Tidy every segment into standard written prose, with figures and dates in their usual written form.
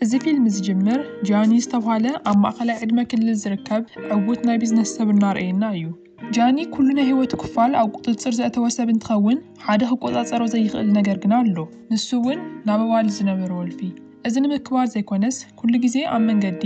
እዚ ፊልም ዝጅምር ጃኒ ዝተባህለ ኣብ ማእከላይ ዕድመ ክልል ዝርከብ ዕውት ናይ ቢዝነስ ሰብ እናርአየና እዩ። ጃኒ ኩሉ ናይ ህይወቱ ክፋል ኣብ ቁፅጥር ዘእተወ ሰብ እንትኸውን ሓደ ክቆፃፀሮ ዘይኽእል ነገር ግን ኣሎ። ንሱ እውን ናብ ኣዋልዱ ዝነበረ ወልፊ። እዚ ንምክባር ዘይኮነስ ኩሉ ግዜ ኣብ መንገዲ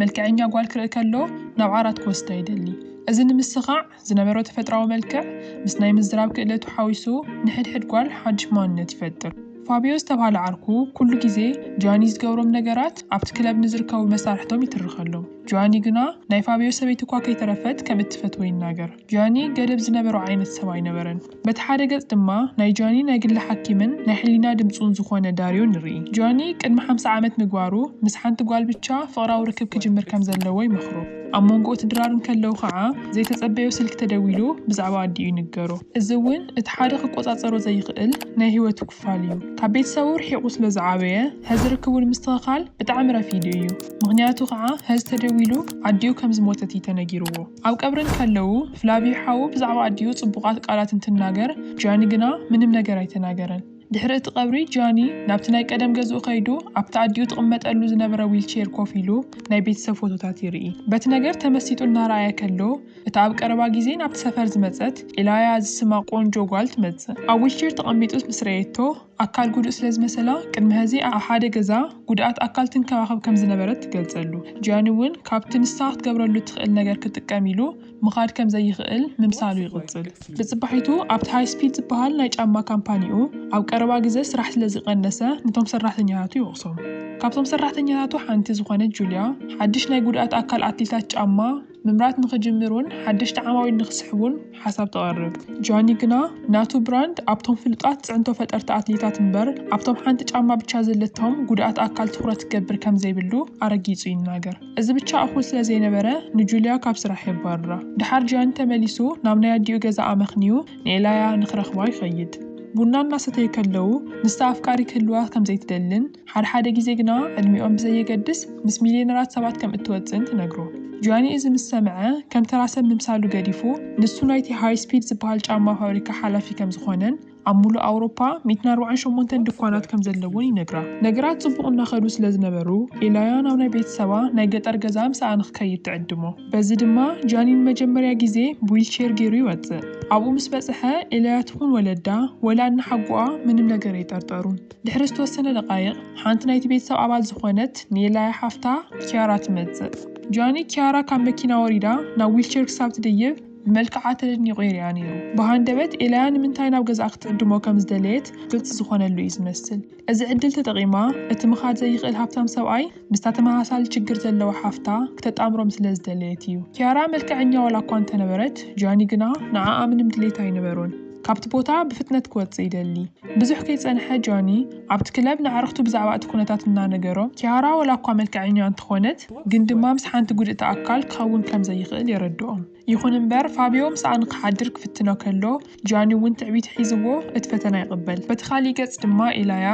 መልክዐኛ ጓል ክርኢ ከሎ ናብ ዓራት ክወስዳ ይደሊ። እዚ ንምስኻዕ ዝነበሮ ተፈጥራዊ መልክዕ ምስ ናይ ምዝራብ ክእለቱ ሓዊሱ ንሕድሕድ ጓል ሓድሽ ማንነት ይፈጥር። ፋቢዮ ዝተባህለ ዓርኩ ኩሉ ግዜ ጃኒ ዝገብሮም ነገራት ኣብቲ ክለብ ንዝርከቡ መሳርሕቶም ይትርኸሎም። ጃኒ ግና ናይ ፋቢዮ ሰበይቲ እኳ ከይተረፈት ከም እትፈትዎ ይናገር። ጃኒ ገደብ ዝነበሮ ዓይነት ሰብ ኣይነበረን። በቲ ሓደ ገጽ ድማ ናይ ጃኒ ናይ ግሊ ሓኪምን ናይ ሕሊና ድምፁን ዝኾነ ዳርዮ ንርኢ። ጃኒ ቅድሚ 50 ዓመት ምግባሩ ምስ ሓንቲ ጓል ብቻ ፍቕራዊ ርክብ ክጅምር ከም ዘለዎ ይመኽሮ። ኣብ መንጎ ትድራርን ከለው ከዓ ዘይተጸበዮ ስልክ ተደዊሉ ብዛዕባ ኣዲኡ ይንገሮ። እዚ እውን እቲ ሓደ ክቆፃፀሮ ዘይኽእል ናይ ህይወቱ ክፋል እዩ። ካብ ቤተሰቡ ርሒቑ ስለ ዝዓበየ ሕዚ ርክቡ ንምስትኽኻል ብጣዕሚ ረፊዱ እዩ። ምክንያቱ ከዓ ሕዚ ተደዊሉ ኣዲኡ ከም ዝሞተት ተነጊርዎ። ኣብ ቀብርን ከለው ፍላቪዮ ሓው ብዛዕባ ኣዲኡ ጽቡቓት ቃላት እንትናገር ጃኒ ግና ምንም ነገር ኣይተናገረን። ድሕሪ እቲ ቀብሪ ጃኒ ናብቲ ናይ ቀደም ገዝኡ ኸይዱ ኣብቲ ኣዲኡ ትቕመጠሉ ዝነበረ ዊልቸር ኮፍ ኢሉ ናይ ቤተሰብ ፎቶታት ይርኢ። በቲ ነገር ተመሲጡ እናረኣየ ከሎ እቲ ኣብ ቀረባ ግዜ ናብቲ ሰፈር ዝመፀት ኢላያ ዝስማ ቆንጆ ጓል ትመፅእ። ኣብ ዊልቸር ተቐሚጡ ምስ ረአየቶ ኣካል ጉዱእ ስለ ዝመሰላ ቅድሚ ሕዚ ኣብ ሓደ ገዛ ጉድኣት ኣካል ትንከባኸብ ከም ዝነበረት ትገልጸሉ። ጃኒ እውን ካብቲ ንሳ ክትገብረሉ ትኽእል ነገር ክጥቀም ኢሉ ምኻድ ከም ዘይኽእል ምምሳሉ ይቕፅል። ብጽባሒቱ ኣብቲ ሃይ ስፒድ ዝበሃል ናይ ጫማ ካምፓኒኡ ኣብ ቀረባ ግዜ ስራሕ ስለ ዝቐነሰ ነቶም ሰራሕተኛታቱ ይወቅሶም። ካብቶም ሰራሕተኛታቱ ሓንቲ ዝኾነት ጁልያ ሓድሽ ናይ ጉድኣት ኣካል ኣትሌታት ጫማ ምምራት ንኽጅምሩን ሓደሽቲ ዓማዊል ንኽስሕቡን ሓሳብ ተቐርብ። ጃኒ ግና ናቱ ብራንድ ኣብቶም ፍሉጣት ጽዕንቶ ፈጠርቲ ኣትሌታት እምበር ኣብቶም ሓንቲ ጫማ ብቻ ዘለቶም ጉድኣት ኣካል ትኩረት ክገብር ከም ዘይብሉ ኣረጊጹ ይናገር። እዚ ብቻ እኹል ስለ ዘይነበረ ንጁልያ ካብ ስራሕ የባርራ። ድሓር ጃኒ ተመሊሱ ናብ ናይ ኣዲኡ ገዛ ኣመኽንዩ ንኤላያ ንኽረኽባ ይኸይድ። ቡና እናሰተዩ ከለው ንስታ ኣፍቃሪ ክህልዋ ከም ዘይትደልን ሓደ ግዜ ግና ዕድሚኦም ብዘየገድስ ምስ ሚልዮነራት ሰባት ከም እትወፅን ትነግሮ። ጃኒ እዚ ምስ ሰምዐ ከም ተራ ሰብ ምምሳሉ ገዲፉ ንሱ ናይቲ ሃይ ስፒድ ዝበሃል ጫማ ፋብሪካ ሓላፊ ከም ዝኾነን ኣብ ሙሉእ ኣውሮፓ 148 ድኳናት ከም ዘለውን ይነግራ። ነገራት ጽቡቕ እናኸዱ ስለ ዝነበሩ ኤላያ ናብ ናይ ቤተሰባ ናይ ገጠር ገዛ ምሳኣ ንኽከይድ ትዕድሞ። በዚ ድማ ጃኒ ንመጀመርያ ግዜ ብዊልቸር ገይሩ ይወፅእ። ኣብኡ ምስ በጽሐ ኤላያ ትኹን ወለዳ ወላድና ሓጉኣ ምንም ነገር ኣይጠርጠሩን። ድሕሪ ዝተወሰነ ደቃይቕ ሓንቲ ናይቲ ቤተሰብ ኣባል ዝኾነት ንኤላያ ሓፍታ ኪያራ ትመጽእ። ጃኒ ኪያራ ካብ መኪና ወሪዳ ናብ ዊልቸር ክሳብ ትድይብ ብመልክዓ ተደኒቑ ይሪኣ ነይሩ። ብሃንደበት ኤላያ ንምንታይ ናብ ገዛ ክትዕድሞ ከም ዝደለየት ግልጽ ዝኾነሉ እዩ ዝመስል። እዚ ዕድል ተጠቒማ እቲ ምኻድ ዘይኽእል ሃብታም ሰብኣይ ምስታ ተመሳሳሊ ችግር ዘለዋ ሓፍታ ክተጣምሮም ስለ ዝደለየት እዩ። ኪያራ መልክዐኛ ዋላ እኳ እንተነበረት ጃኒ ግና ንዓኣ ምንም ድሌት ኣይነበሮን። ካብቲ ቦታ ብፍጥነት ክወፅእ ይደሊ። ብዙሕ ከይጸንሐ ጃኒ ኣብቲ ክለብ ንዕረኽቱ ብዛዕባ እቲ ኩነታት እናነገሮ ኪያራ ዋላ እኳ መልክዐኛ እንትኾነት ግን ድማ ምስ ሓንቲ ጉድእቲ ኣካል ክኸውን ከም ዘይኽእል የረድኦም። ይኹን እምበር ፋቢዮ ምስኣ ንክሓድር ክፍትኖ ከሎ ጃኒ እውን ትዕቢት ሒዝዎ እቲ ፈተና ይቕበል። በቲ ካሊእ ገጽ ድማ ኤላያ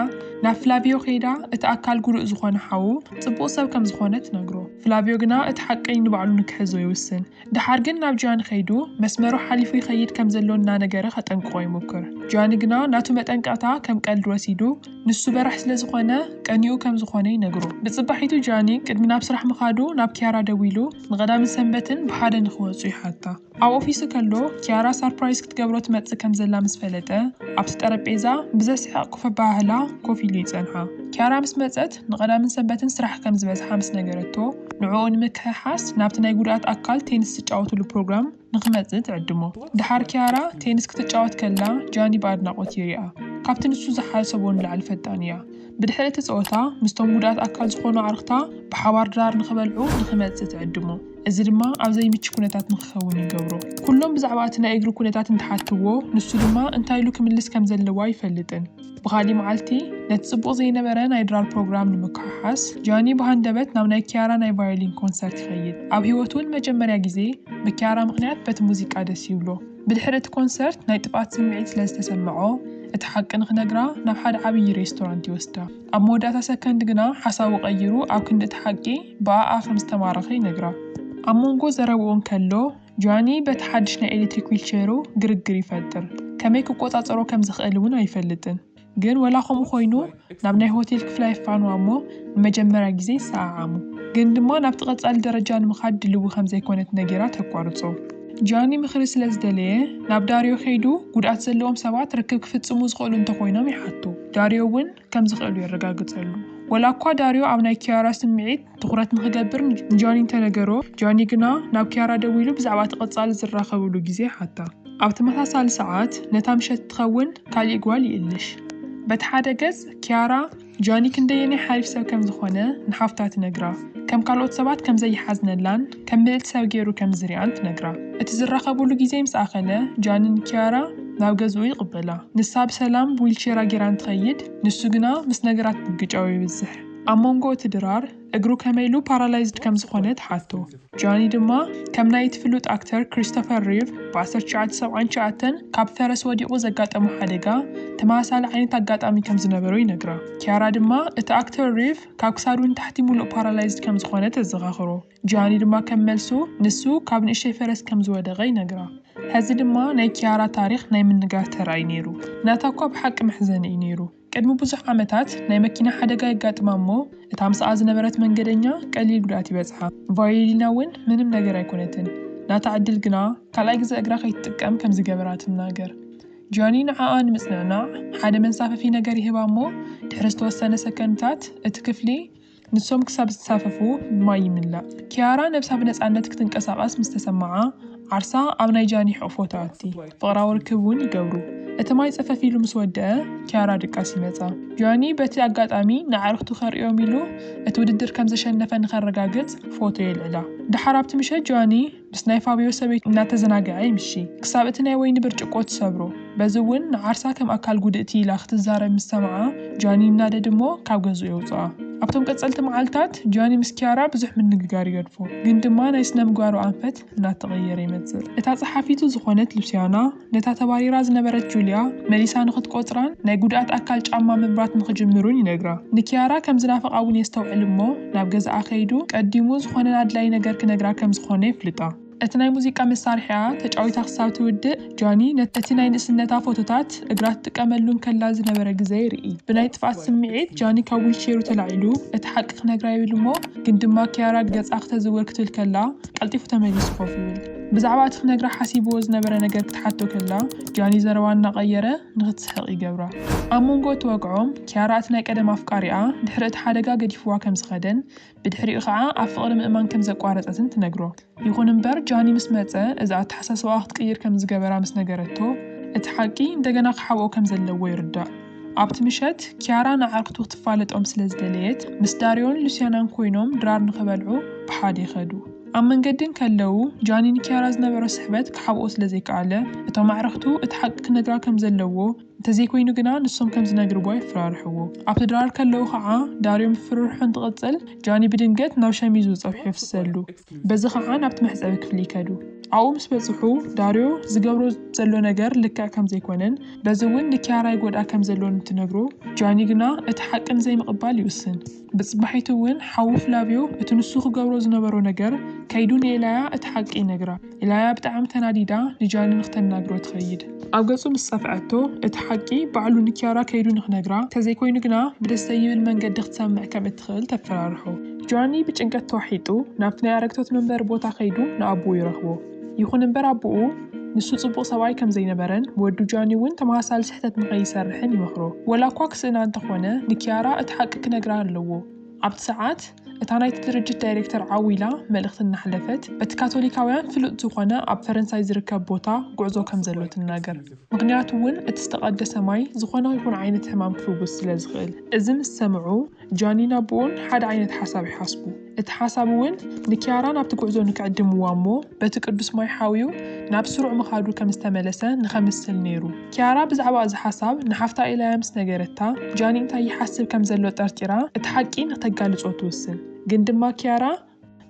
ናብ ፍላቪዮ ኸይዳ እቲ ኣካል ጉዱእ ዝኾነ ሓው ጽቡቕ ሰብ ከም ዝኾነ ትነግሮ። ፍላቪዮ ግና እቲ ሓቀኝ ንባዕሉ ንክሕዞ ይውስን። ድሓር ግን ናብ ጃኒ ኸይዱ መስመሩ ሓሊፉ ይኸይድ ከም ዘሎ እናነገረ ከጠንቅቆ ይሞክር። ጃኒ ግና ናቱ መጠንቀቕታ ከም ቀልዲ ወሲዱ ንሱ በራሕ ስለ ዝኾነ ቀኒኡ ከም ዝኾነ ይነግሮ። ብጽባሒቱ ጃኒ ቅድሚ ናብ ስራሕ ምኻዱ ናብ ኪያራ ደው ኢሉ ንቐዳምን ሰንበትን ብሓደ ንኽወፁ ይሓታ። ኣብ ኦፊሱ ከሎ ኪያራ ሰርፕራይዝ ክትገብሮ ትመጽእ ከም ዘላ ምስ ፈለጠ ኣብቲ ጠረጴዛ ብዘስሕቕ ኮፍ ኣባህላ ኮፍ ኢሉ ይጸንሓ። ኪያራ ምስ መጸት ንቐዳምን ሰንበትን ስራሕ ከም ዝበዝሓ ምስ ነገረቶ ንዕኡ ንምክሕሓስ ናብቲ ናይ ጉድኣት ኣካል ቴኒስ ዝጫወትሉ ፕሮግራም ንኽመጽእ ትዕድሞ። ድሓር ኪያራ ቴኒስ ክትጫወት ከላ ጃኒ ብኣድናቖት ይሪኣ። ካብቲ ንሱ ዝሓሰቦ ንላዕሊ ፈጣን እያ። ብድሕሪ እቲ ጸወታ ምስቶም ጉድኣት ኣካል ዝኾኑ ዓርኽታ ብሓባር ድራር ንኽበልዑ ንኽመጽእ ትዕድሞ። እዚ ድማ ኣብ ዘይምቹ ኩነታት ንክኸውን ይገብሮ። ኩሎም ብዛዕባ እቲ ናይ እግሪ ኩነታት እንትሓትዎ ንሱ ድማ እንታይ ኢሉ ክምልስ ከም ዘለዋ ኣይፈልጥን። ብኻልእ መዓልቲ ነቲ ጽቡቕ ዘይነበረ ናይ ድራር ፕሮግራም ንምክሕሓስ ጃኒ ብሃንደበት ናብ ናይ ኪያራ ናይ ቫዮሊን ኮንሰርት ይኸይድ። ኣብ ህይወቱ ንመጀመርያ ግዜ ብኪያራ ምኽንያት በቲ ሙዚቃ ደስ ይብሎ። ብድሕሪ እቲ ኮንሰርት ናይ ጥፋት ስምዒት ስለ ዝተሰምዖ እቲ ሓቂ ንኽነግራ ናብ ሓደ ዓብዪ ሬስቶራንት ይወስዳ። ኣብ መወዳእታ ሰከንድ ግና ሓሳቡ ቀይሩ ኣብ ክንዲ እቲ ሓቂ ብኣኣ ከም ዝተማረኸ ይነግራ። ኣብ መንጎ ዘረብኡን ከሎ ጃኒ በቲ ሓድሽ ናይ ኤሌክትሪክ ዊልቸሩ ግርግር ይፈጥር። ከመይ ክቆፃፀሮ ከም ዝኽእል እውን ኣይፈልጥን። ግን ولا خم خوينو نابناي هوتيل كفلاي فانوا أمو المجمرة جزي ساعة عمو ግን ድማ ናብ ተቐጻሊ ደረጃ ንምኻድ ድልው ከም ዘይኮነት ነጊራ ተቋርጾ ጃኒ ምኽሪ ስለ ዝደለየ ናብ ዳርዮ ኸይዱ ጉድኣት ዘለዎም ሰባት ርክብ ክፍጽሙ ዝኽእሉ እንተኾይኖም ይሓቱ ዳርዮ እውን ከም ዝኽእሉ ይረጋግጸሉ ወላ እኳ ዳርዮ ኣብ ናይ ኪያራ ስምዒት ትኹረት ንኽገብር ጃኒ እንተነገሮ ጃኒ ግና ናብ ኪያራ ደው ኢሉ ብዛዕባ ተቐጻሊ ዝራኸብሉ ግዜ ሓታ ኣብ ተመሳሳሊ ሰዓት ነታ ምሸት ትኸውን ካልእ ጓል ይእልሽ በቲ ሓደ ገጽ ኪያራ ጃኒ ክንደየናይ ሓሪፍ ሰብ ከም ዝኾነ ንሓፍታ ትነግራ ከም ካልኦት ሰባት ከም ዘይሓዝነላን ከም ምልእቲ ሰብ ገይሩ ከም ዝሪኣን ትነግራ እቲ ዝራኸብሉ ግዜ ምስ ኣኸለ ጃኒን ኪያራ ናብ ገዝኡ ይቕበላ ንሳ ብሰላም ብዊልቸራ ጌራን ትኸይድ ንሱ ግና ምስ ነገራት ብግጫው ይብዝሕ ኣብ መንጎ እቲ ድራር እግሩ ከመይሉ ፓራላይዝድ ከም ዝኾነ ትሓቶ ጃኒ ድማ ከም ናይ ፍሉጥ ኣክተር ክሪስቶፈር ሪቭ ብ1979 ካብ ፈረስ ወዲቑ ዘጋጠሙ ሓደጋ ተመሳሳሊ ዓይነት ኣጋጣሚ ከም ዝነበሮ ይነግራ ኪያራ ድማ እቲ ኣክተር ሪቭ ካብ ክሳዱ ንታሕቲ ሙሉእ ፓራላይዝድ ከም ዝኾነ ተዘኻኽሮ ጃኒ ድማ ከም መልሱ ንሱ ካብ ንእሽተይ ፈረስ ከም ዝወደቐ ይነግራ ሕዚ ድማ ናይ ኪያራ ታሪክ ናይ ምንጋር ተራእይ ነይሩ ናታ እኳ ብሓቂ መሕዘኒ እዩ ነይሩ ቅድሚ ብዙሕ ዓመታት ናይ መኪና ሓደጋ ይጋጥማ እሞ እታ ምስኣ ዝነበረት መንገደኛ ቀሊል ጉድኣት ይበጽሓ ቫዮሊና እውን ምንም ነገር ኣይኮነትን ናታ ዕድል ግና ካልኣይ ግዜ እግራ ከይትጥቀም ከም ዝገበራ ትናገር ጃኒ ንዓኣ ንምጽናዕ ሓደ መንሳፈፊ ነገር ይህባ እሞ ድሕሪ ዝተወሰነ ሰከንድታት እቲ ክፍሊ ንሶም ክሳብ ዝሳፈፉ ብማይ ይምላእ ኪያራ ነብሳ ብነጻነት ክትንቀሳቐስ ምስ ተሰምዓ ዓርሳ ኣብ ናይ ጃኒ ሕቑፎ ተኣቲ ፍቕራዊ ርክብ እውን ይገብሩ እቲ ማይ ፀፈፍ ኢሉ ምስ ወድአ ኪያራ ድቃስ ይመጻ ጃኒ በቲ ኣጋጣሚ ንዓርኽቱ ኸርእዮም ኢሉ እቲ ውድድር ከም ዘሸነፈ ንኸረጋግጽ ፎቶ የልዕላ ድሓር ኣብቲ ምሸት ጃኒ ምስ ናይ ፋብዮ ሰበይት እናተዘናግዐ ይምሺ ክሳብ እቲ ናይ ወይኒ ብርጭቆ ትሰብሮ በዚ እውን ንዓርሳ ከም ኣካል ጉድእቲ ኢላ ክትዛረብ ምስ ሰምዓ ጃኒ እናደድ እሞ ካብ ገዝኡ የውፅኣ ኣብቶም ቀጸልቲ መዓልታት ጃኒ ምስ ኪያራ ብዙሕ ምንግጋር ይገድፎ ግን ድማ ናይ ስነ ምግባሩ ኣንፈት እናተቐየረ ይመጽእ እታ ጸሓፊቱ ዝኾነት ሉሲያና ነታ ተባሪራ ዝነበረት ጁልያ መሊሳ ንኽትቆጽራን ናይ ጉድኣት ኣካል ጫማ ምብራት ንኽጅምሩን ይነግራ ንኪያራ ከም ዝናፈቓ እውን የስተውዕል እሞ ናብ ገዛኣ ኸይዱ ቀዲሙ ዝኾነ ኣድላይ ነገር ክነግራ ከም ዝኾነ ይፍልጣ እቲ ናይ ሙዚቃ መሳርሒኣ ተጫዊታ ክሳብ ትውድእ ጃኒ ነቲ ናይ ንእስነታ ፎቶታት እግራት ትጥቀመሉን ከላ ዝነበረ ግዜ ይርኢ ብናይ ጥፍኣት ስምዒት ጃኒ ካብ ዊልቸሩ ተላዒሉ እቲ ሓቂ ክነግራ ይብል እሞ ግን ድማ ኪያራ ገጻ ክተዝውር ክትብል ከላ ቀልጢፉ ተመሊሱ ኮፍ ይብል ብዛዕባ እቲ ክነግራ ሓሲብዎ ዝነበረ ነገር ክትሓቶ ከላ ጃኒ ዘረባ እናቐየረ ንኽትስሕቕ ይገብራ ኣብ መንጎ ትወግዖም ኪያራ እቲ ናይ ቀደም ኣፍቃሪኣ ድሕሪ እቲ ሓደጋ ገዲፍዋ ከም ዝኸደን ብድሕሪኡ ከዓ ኣብ ፍቕሪ ምእማን ከም ዘቋረፀትን ትነግሮ ይኹን እምበር ጃኒ ምስ መጸ እዛ ኣተሓሳስባኣ ክትቅይር ከም ዝገበራ ምስ ነገረቶ እቲ ሓቂ እንደገና ክሓብኦ ከም ዘለዎ ይርዳእ ኣብቲ ምሸት ኪያራ ንዓርክቱ ክትፋለጦም ስለ ዝደለየት ምስ ዳርዮን ሉሲያናን ኮይኖም ድራር ንኽበልዑ ብሓደ ይኸዱ ኣብ መንገድን ከለዉ ጃኒ ንኪያራ ዝነበሮ ስሕበት ክሓብኦ ስለ ዘይከኣለ እቶም ኣዕርኽቱ እቲ ሓቂ ክነግራ ከም ዘለዎ እንተዘይኮይኑ ግና ንሶም ከም ዝነግርዎ ይፈራርሕዎ ኣብቲ ድራር ከለዉ ከዓ ዳርዮም ፍርርሑን ትቕጽል ጃኒ ብድንገት ናብ ሸሚዙ ፀብሑ ይፍሰሉ በዚ ከዓ ናብቲ መሕፀቢ ክፍሊ ይከዱ ኣብኡ ምስ በጽሑ ዳርዮ ዝገብሮ ዘሎ ነገር ልክዕ ከም ዘይኮነን በዚ እውን ንኪያራ ይጎድኣ ከም ዘለዎን እንትነግሩ ጃኒ ግና እቲ ሓቅን ዘይምቕባል ይውስን ብጽባሒቱ እውን ሓዊ ፍላቪዮ እቲ ንሱ ክገብሮ ዝነበሮ ነገር ከይዱ ንኤላያ እቲ ሓቂ ይነግራ ኤላያ ብጣዕሚ ተናዲዳ ንጃኒ ንኽተናግሮ ትኸይድ ኣብ ገጹ ምስ ፀፍዐቶ እቲ ሓቂ ባዕሉ ንኪያራ ከይዱ ንኽነግራ ተዘይኮይኑ ግና ብደስ ዘይብል መንገዲ ክትሰምዕ ከም እትኽእል ተፈራርሖ ጃኒ ብጭንቀት ተዋሒጡ ናብቲ ናይ ኣረግቶት መንበሪ ቦታ ከይዱ ንኣቦኡ ይረኽቦ ይኹን እምበር ኣቦኡ ንሱ ጽቡቕ ሰብኣይ ከም ዘይነበረን ወዱ ጃኒ እውን ተመሳሳሊ ስሕተት ንኸይሰርሕን ይመኽሮ ወላ እኳ ክስእና እንተኾነ ንኪያራ እቲ ሓቂ ክነግራ ኣለዎ ኣብቲ ሰዓት እታ ናይቲ ድርጅት ዳይሬክተር ዓዊላ መልእኽቲ እናሕለፈት በቲ ካቶሊካውያን ፍሉጥ ዝኾነ ኣብ ፈረንሳይ ዝርከብ ቦታ ጉዕዞ ከም ዘሎ ትናገር ምክንያቱ እውን እቲ ዝተቐደሰ ማይ ዝኾነ ይኹን ዓይነት ሕማም ክፍውስ ስለ ዝኽእል እዚ ምስ ሰምዑ ጃኒን ኣቦኡን ሓደ ዓይነት ሓሳብ ይሓስቡ እቲ ሓሳብ እውን ንኪያራ ናብቲ ጉዕዞ ንክዕድምዋ እሞ በቲ ቅዱስ ማይ ሓዊዩ ናብ ስሩዕ ምኻዱ ከም ዝተመለሰ ንኸምስል ነይሩ ኪያራ ብዛዕባ እዚ ሓሳብ ንሓፍታ ኤላያ ምስ ነገረታ ጃኒ እንታይ ይሓስብ ከም ዘሎ ጠርጢራ እቲ ሓቂ ንኽተጋልጾ ትውስን ግን ድማ ኪያራ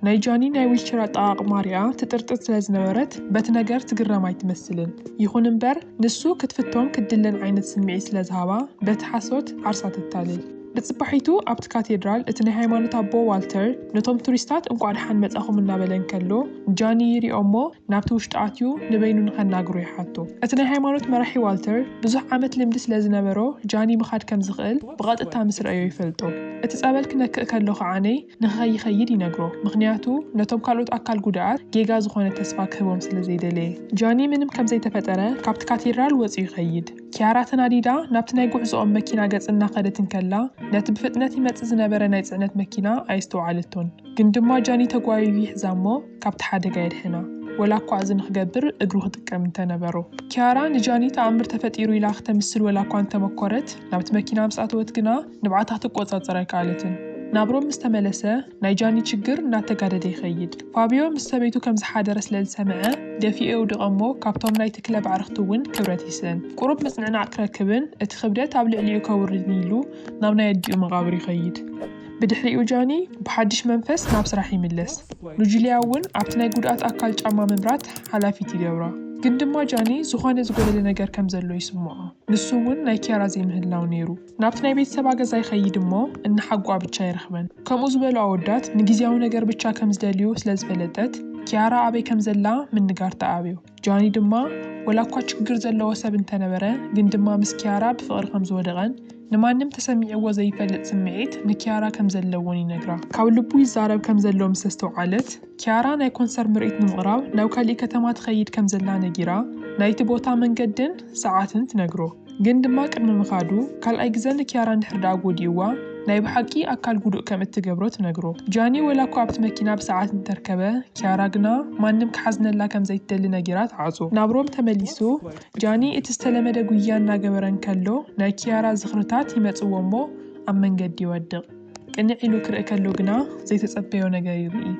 ናይ ጃኒ ናይ ዊልቸር ኣጠቓቕማ ሪኣ ትጥርጥር ስለ ዝነበረት በቲ ነገር ትግረም ኣይትመስልን ይኹን እምበር ንሱ ክትፍቶም ክድለን ዓይነት ስምዒት ስለ ዝሃባ በቲ ሓሶት ዓርሳ ትታልል بتصبحيتو أبت كاتدرال اتني هايمانوت أبو والتر نتوم توريستات انقعد حان متأخو منا بلن كلو جاني يري أمو نابتوش تقاتيو نبينو نخناقرو يحاتو اتني هايمانوت مرحي والتر بزح عامت لمدس لازنبرو جاني مخاد كم زغل بغاد التامس رأيو يفلتو اتسابل كنك كالو خعاني نخي خيد ينقرو مغنياتو نتوم كالوت أكال قدعات جيغا زخونة تسفاك هبوم سلزيد ليه جاني منم كم زي تفترة كابت كاتدرال وزي خيد كيارا تناديدا نابتنا يقعزو أم مكينا قد إنا قدتن كلا ناتب فتنتي متزنا برا نايت مكينا أيستو عالتون قندما جاني تقواي في حزامو كابت حدا قايد هنا ولا قوازن خقبر اقروه تقام تنبرو كيارا نجاني تأمر تفتيرو إلا اختمسل ولا قوان تمكورت نابت مكينا مساعت واتقنا نبعاتها تقوصات زرايك عالتن نابرو مستملسة نايجاني تشجر ناتقادة يخيد فابيو مستبيتو كم زحادة رسلال سمعة دافئة ودقمو كابتوم ناي تكلب عرختوون كبراتيسن قروب مصنعنا عكراكبن اتخبرات عبل عليو كوردنيلو نابنا يديو مغابر يخيد بدحريقو جاني بحدش منفس ناب سراح يملس نجلياون عبتنا يقودات أكال جاما ممرات حلافيتي دورا قندما جاني زخانة زقودة لنقر كم زلو يسموها نسوون ناي كيارا زي مهلاو نيرو نابتنا يبيت سباقة زي خيدمو إن حقوا بتشاي رخبن كم أزبالو عودات نجيزياو نقر بتشا كم زداليو سلاز فلتت كيارا أبي كم زلا من نقار تقابيو جاني دما ولا كوا تشكر زلو سبن تنبرة قندما مس كيارا بفقر خمز ودغن نمانم تسميعو زي فلت سمعيت نكيارا كم زلووني نقرا كاولبو يزارب كم زلو مسستو عالت كيارا ناي كونسر مرئيت نمقراو ناو كالي كتمات خيد كم زلا نجيرا ناي تبوتا من قدن ساعاتن تنقرو قندما كرم مخادو كال ايقزن كيارا نحردا قوديوا ناي بحقي أكال قدو كم اتقبرو تنقرو جاني ولا كوابت مكينا بساعات تركبه كيارا قنا مانم كحزن الله كم زيت دل نجيرات عزو نابروم تمليسو جاني اتستلم دقويان ناقبرن كالو ناي كيارا زخرتات يمتسو ومو أمن قد يودق كنعيلو كرأكالو قنا زيت تصبيو نقايو بي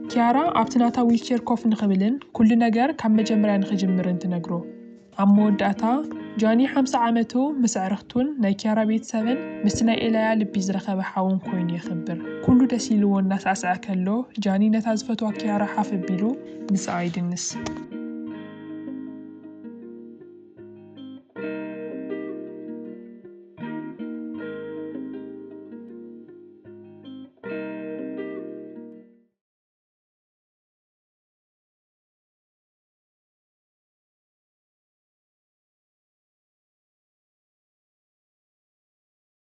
كيارا أبتناتا ويلشير كوف نخبلن كل نقر كم مجمران خجمرن تنقرو عمو داتا جاني 5 عامتو مسعرختون ناي كيارا بيت 7 مستناي إلايا لبي زرخب حاون كوين يخبر كلو دسيلو الناس أسعى كلو جاني نتازفتوا كيارا حافب بيلو نسعيد النس